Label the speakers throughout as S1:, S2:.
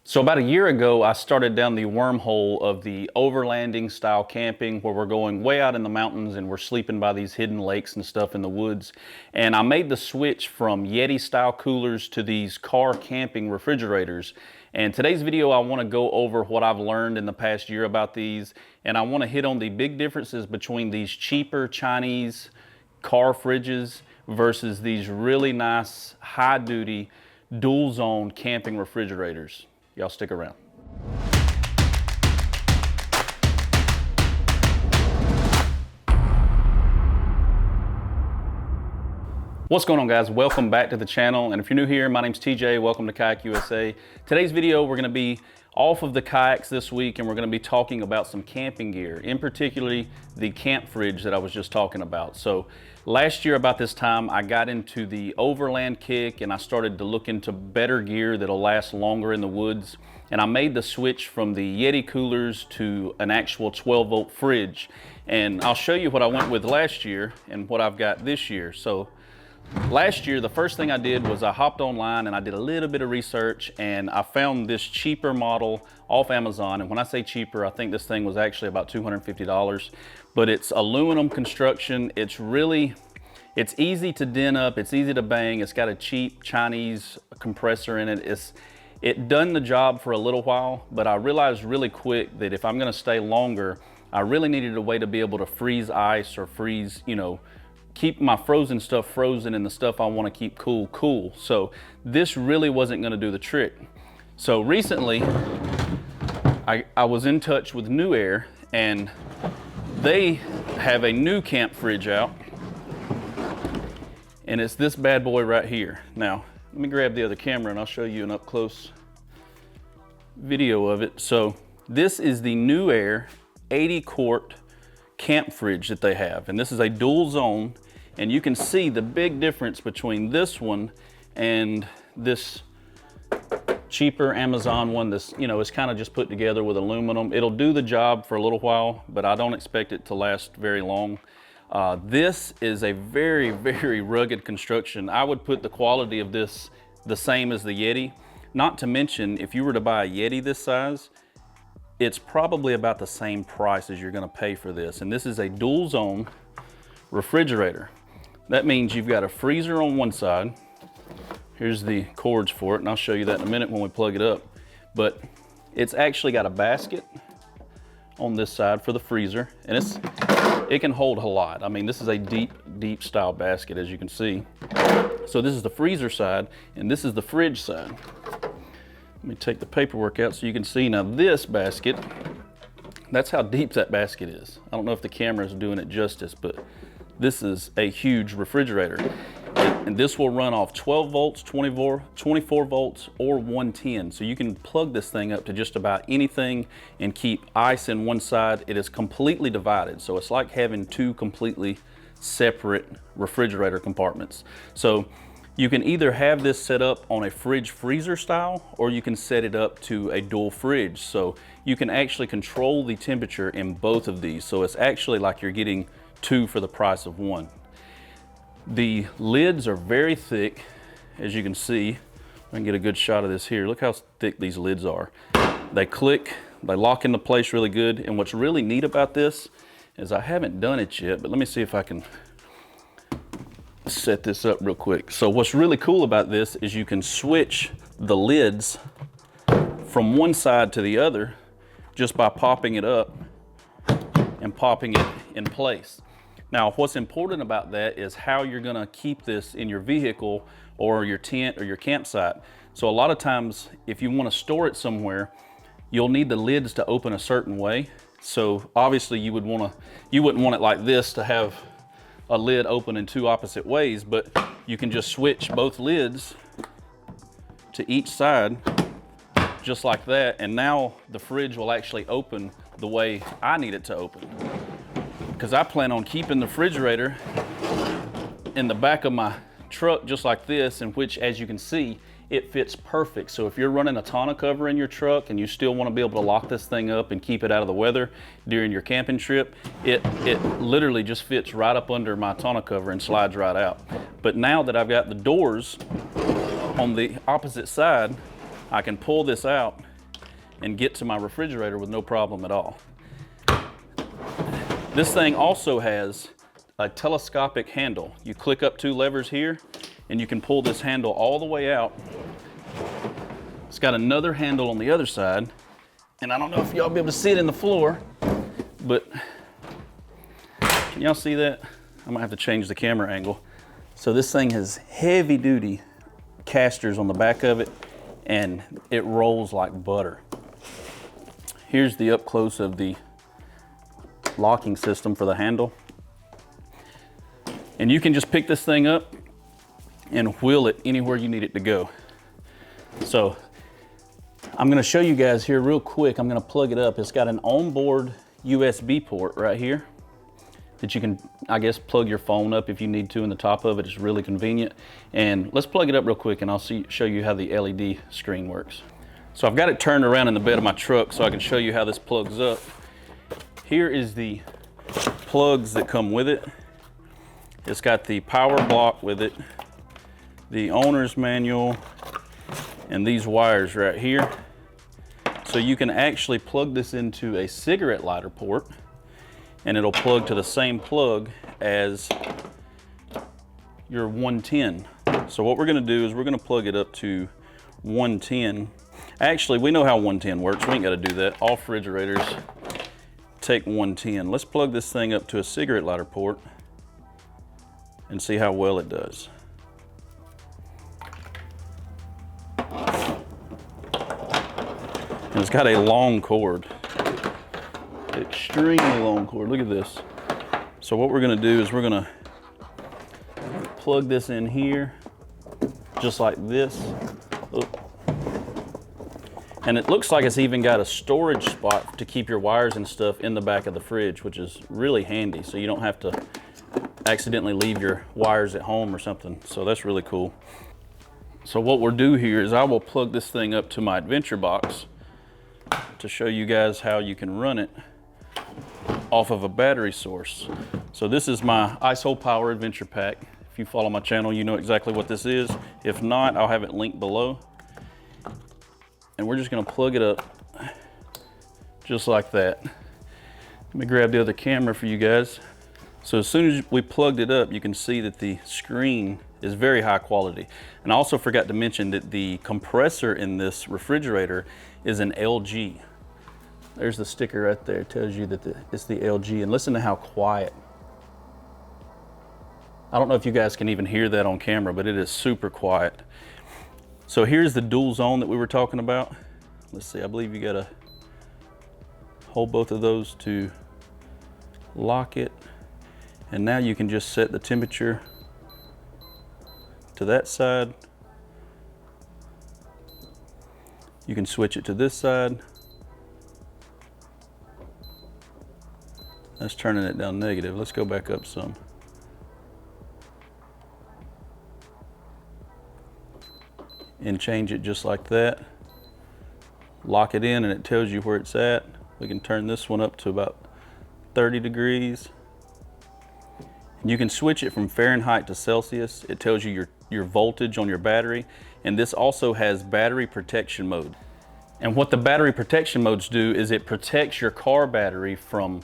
S1: So about a year ago, I started down the wormhole of the overlanding style camping where we're going way out in the mountains and we're sleeping by these hidden lakes and stuff in the woods. And I made the switch from Yeti style coolers to these car camping refrigerators. And today's video, I want to go over what I've learned in the past year about these. And I want to hit on the big differences between these cheaper Chinese car fridges versus these really nice high duty dual zone camping refrigerators. Y'all stick around. What's going on, guys? Welcome back to the channel. And if you're new here, my name's TJ. Welcome to Kayak USA. Today's video, we're gonna be off of the kayaks this week and we're gonna be talking about some camping gear, in particularly the camp fridge that I was just talking about. So last year about this time, I got into the overland kick and I started to look into better gear that'll last longer in the woods. And I made the switch from the Yeti coolers to an actual 12-volt fridge. And I'll show you what I went with last year and what I've got this year. So last year, the first thing I did was I hopped online and I did a little bit of research and I found this cheaper model off Amazon. And when I say cheaper, I think this thing was actually about $250, but it's aluminum construction. It's easy to dent up, it's easy to bang. It's got a cheap Chinese compressor in it. It done the job for a little while, but I realized really quick that if I'm gonna stay longer, I really needed a way to be able to freeze ice or freeze, keep my frozen stuff frozen and the stuff I want to keep cool. So this really wasn't going to do the trick. So recently I was in touch with Nuaire and they have a new camp fridge out and it's this bad boy right here. Now let me grab the other camera and I'll show you an up close video of it. So this is the Nuaire 80 quart camp fridge that they have, and this is a dual zone, and you can see the big difference between this one and this cheaper Amazon one. This is kind of just put together with aluminum. It'll do the job for a little while, but I don't expect it to last very long. This is a very, very rugged construction. I would put the quality of this the same as the Yeti. Not to mention, if you were to buy a Yeti this size, it's probably about the same price as you're gonna pay for this. And this is a dual zone refrigerator. That means you've got a freezer on one side. Here's the cords for it, and I'll show you that in a minute when we plug it up. But it's actually got a basket on this side for the freezer, and it can hold a lot. I mean, this is a deep style basket, as you can see. So this is the freezer side, and this is the fridge side. Let me take the paperwork out so you can see. Now this basket, that's how deep that basket is. I don't know if the camera is doing it justice, but this is a huge refrigerator. And this will run off 12 volts, 24 volts, or 110. So you can plug this thing up to just about anything and keep ice in one side. It is completely divided. So it's like having two completely separate refrigerator compartments. So you can either have this set up on a fridge freezer style, or you can set it up to a dual fridge. So you can actually control the temperature in both of these. So it's actually like you're getting two for the price of one. The lids are very thick, as you can see. I can get a good shot of this here. Look how thick these lids are. They click, they lock into place really good. And what's really neat about this is I haven't done it yet, but let me see if I can set this up real quick. So what's really cool about this is you can switch the lids from one side to the other just by popping it up and popping it in place. Now, what's important about that is how you're gonna keep this in your vehicle or your tent or your campsite. So a lot of times, if you wanna store it somewhere, you'll need the lids to open a certain way. So obviously you wouldn't want it like this to have a lid open in two opposite ways, but you can just switch both lids to each side just like that, and now the fridge will actually open the way I need it to open, because I plan on keeping the refrigerator in the back of my truck just like this, in which, as you can see, it fits perfect. So if you're running a tonneau cover in your truck and you still want to be able to lock this thing up and keep it out of the weather during your camping trip, it literally just fits right up under my tonneau cover and slides right out. But now that I've got the doors on the opposite side, I can pull this out and get to my refrigerator with no problem at all. This thing also has a telescopic handle. You click up 2 levers here and you can pull this handle all the way out. It's got another handle on the other side, and I don't know if y'all be able to see it in the floor, but can y'all see that? I might have to change the camera angle. So this thing has heavy duty casters on the back of it, and it rolls like butter. Here's the up close of the locking system for the handle. And you can just pick this thing up and wheel it anywhere you need it to go. So I'm gonna show you guys here real quick. I'm gonna plug it up. It's got an onboard USB port right here that you can, I guess, plug your phone up if you need to in the top of it. It's really convenient. And let's plug it up real quick and I'll show you how the LED screen works. So I've got it turned around in the bed of my truck so I can show you how this plugs up. Here is the plugs that come with it. It's got the power block with it, the owner's manual, and these wires right here. So you can actually plug this into a cigarette lighter port and it'll plug to the same plug as your 110. So what we're gonna do is we're gonna plug it up to 110. Actually, we know how 110 works. We ain't gotta do that. All refrigerators take 110. Let's plug this thing up to a cigarette lighter port and see how well it does. And it's got a long cord, extremely long cord. Look at this. So what we're gonna do is we're gonna plug this in here, just like this. Oh. And it looks like it's even got a storage spot to keep your wires and stuff in the back of the fridge, which is really handy. So you don't have to accidentally leave your wires at home or something. So that's really cool. So what we'll do here is I will plug this thing up to my Adventure box to show you guys how you can run it off of a battery source. So this is my ISO Power Adventure Pack. If you follow my channel, you know exactly what this is. If not, I'll have it linked below. And we're just gonna plug it up just like that. Let me grab the other camera for you guys. So as soon as we plugged it up, you can see that the screen is very high quality. And I also forgot to mention that the compressor in this refrigerator is an LG. There's the sticker right there. It tells you that it's the LG. And listen to how quiet. I don't know if you guys can even hear that on camera, but it is super quiet. So here's the dual zone that we were talking about. Let's see, I believe you gotta hold both of those to lock it. And now you can just set the temperature to that side. You can switch it to this side. That's turning it down negative. Let's go back up some. And change it just like that. Lock it in and it tells you where it's at. We can turn this one up to about 30 degrees. And you can switch it from Fahrenheit to Celsius. It tells you your voltage on your battery. And this also has battery protection mode. And what the battery protection modes do is it protects your car battery from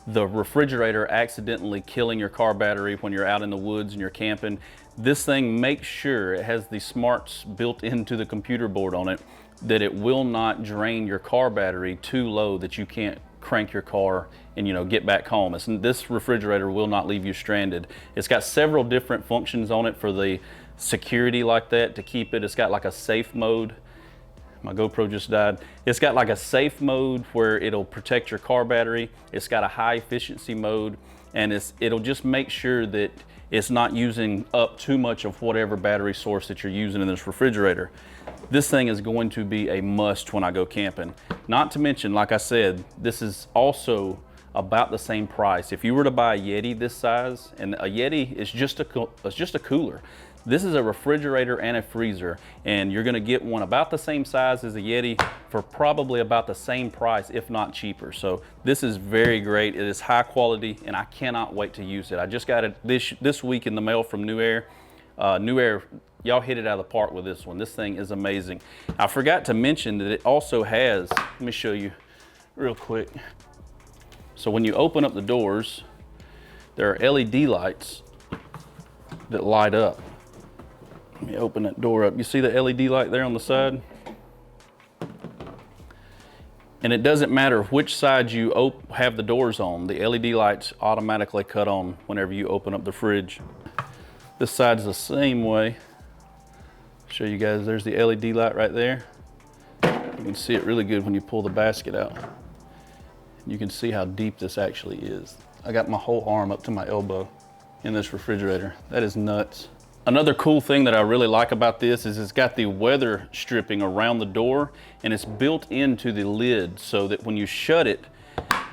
S1: the refrigerator accidentally killing your car battery when you're out in the woods and you're camping. This thing makes sure it has the smarts built into the computer board on it that it will not drain your car battery too low that you can't crank your car and get back home. This refrigerator will not leave you stranded. It's got several different functions on it for the security like that to keep it. It's got like a safe mode. My GoPro just died. It's got like a safe mode where it'll protect your car battery. It's got a high efficiency mode, and it'll just make sure that it's not using up too much of whatever battery source that you're using in this refrigerator. This thing is going to be a must when I go camping. Not to mention, like I said, this is also about the same price. If you were to buy a Yeti this size, and a Yeti is just a cooler. This is a refrigerator and a freezer, and you're gonna get one about the same size as a Yeti for probably about the same price, if not cheaper. So this is very great. It is high quality, and I cannot wait to use it. I just got it this week in the mail from Nuaire. Nuaire y'all hit it out of the park with this one. This thing is amazing. I forgot to mention that it also has, let me show you real quick. So when you open up the doors, there are LED lights that light up. Let me open that door up. You see the LED light there on the side? And it doesn't matter which side you have the doors on, the LED lights automatically cut on whenever you open up the fridge. This side's the same way. Show you guys, there's the LED light right there. You can see it really good when you pull the basket out. You can see how deep this actually is. I got my whole arm up to my elbow in this refrigerator. That is nuts. Another cool thing that I really like about this is it's got the weather stripping around the door, and it's built into the lid so that when you shut it,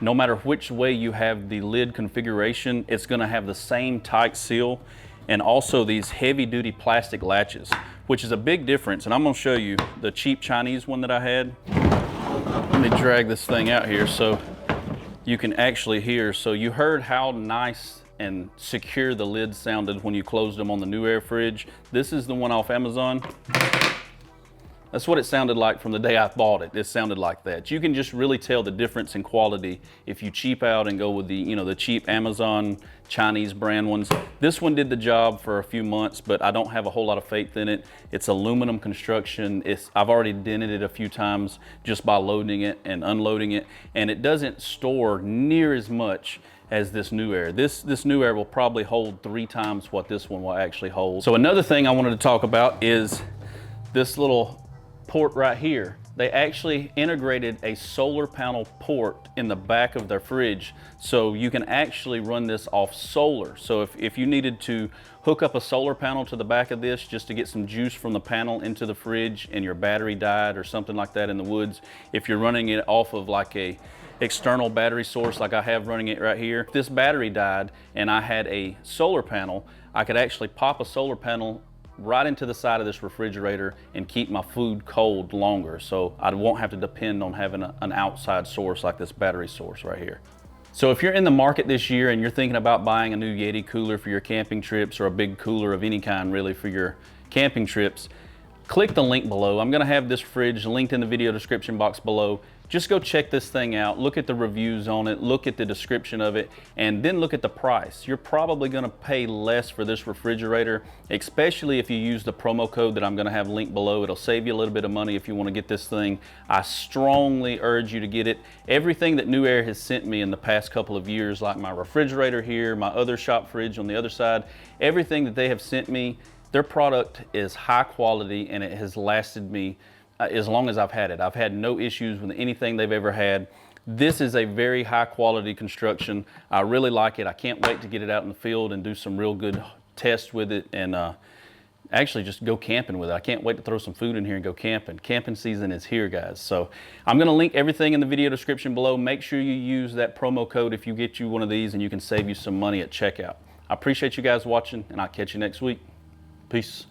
S1: no matter which way you have the lid configuration, it's gonna have the same tight seal, and also these heavy duty plastic latches, which is a big difference. And I'm gonna show you the cheap Chinese one that I had. Let me drag this thing out here so you can actually hear. So you heard how nice and secure the lid sounded when you closed them on the NewAir fridge. This is the one off Amazon. That's what it sounded like from the day I bought it. It sounded like that. You can just really tell the difference in quality if you cheap out and go with the, you know, the cheap Amazon Chinese brand ones. This one did the job for a few months, but I don't have a whole lot of faith in it. It's aluminum construction. I've already dented it a few times just by loading it and unloading it, and it doesn't store near as much as this NewAir. This NewAir will probably hold 3 times what this one will actually hold. So another thing I wanted to talk about is this little port right here. They actually integrated a solar panel port in the back of their fridge, so you can actually run this off solar. So if you needed to hook up a solar panel to the back of this just to get some juice from the panel into the fridge and your battery died or something like that in the woods, if you're running it off of like a external battery source like I have running it right here, if this battery died and I had a solar panel, I could actually pop a solar panel right into the side of this refrigerator and keep my food cold longer, so I won't have to depend on having an outside source like this battery source right here. So if you're in the market this year and you're thinking about buying a new Yeti cooler for your camping trips, or a big cooler of any kind really for your camping trips, click the link below. I'm gonna have this fridge linked in the video description box below. Just go check this thing out, look at the reviews on it, look at the description of it, and then look at the price. You're probably gonna pay less for this refrigerator, especially if you use the promo code that I'm gonna have linked below. It'll save you a little bit of money if you wanna get this thing. I strongly urge you to get it. Everything that NewAir has sent me in the past couple of years, like my refrigerator here, my other shop fridge on the other side, everything that they have sent me, their product is high quality and it has lasted me as long as I've had it. I've had no issues with anything they've ever had. This is a very high quality construction. I really like it. I can't wait to get it out in the field and do some real good tests with it, and actually just go camping with it. I can't wait to throw some food in here and go camping. Camping season is here, guys. So I'm gonna link everything in the video description below. Make sure you use that promo code if you get you one of these, and you can save you some money at checkout. I appreciate you guys watching, and I'll catch you next week. Peace.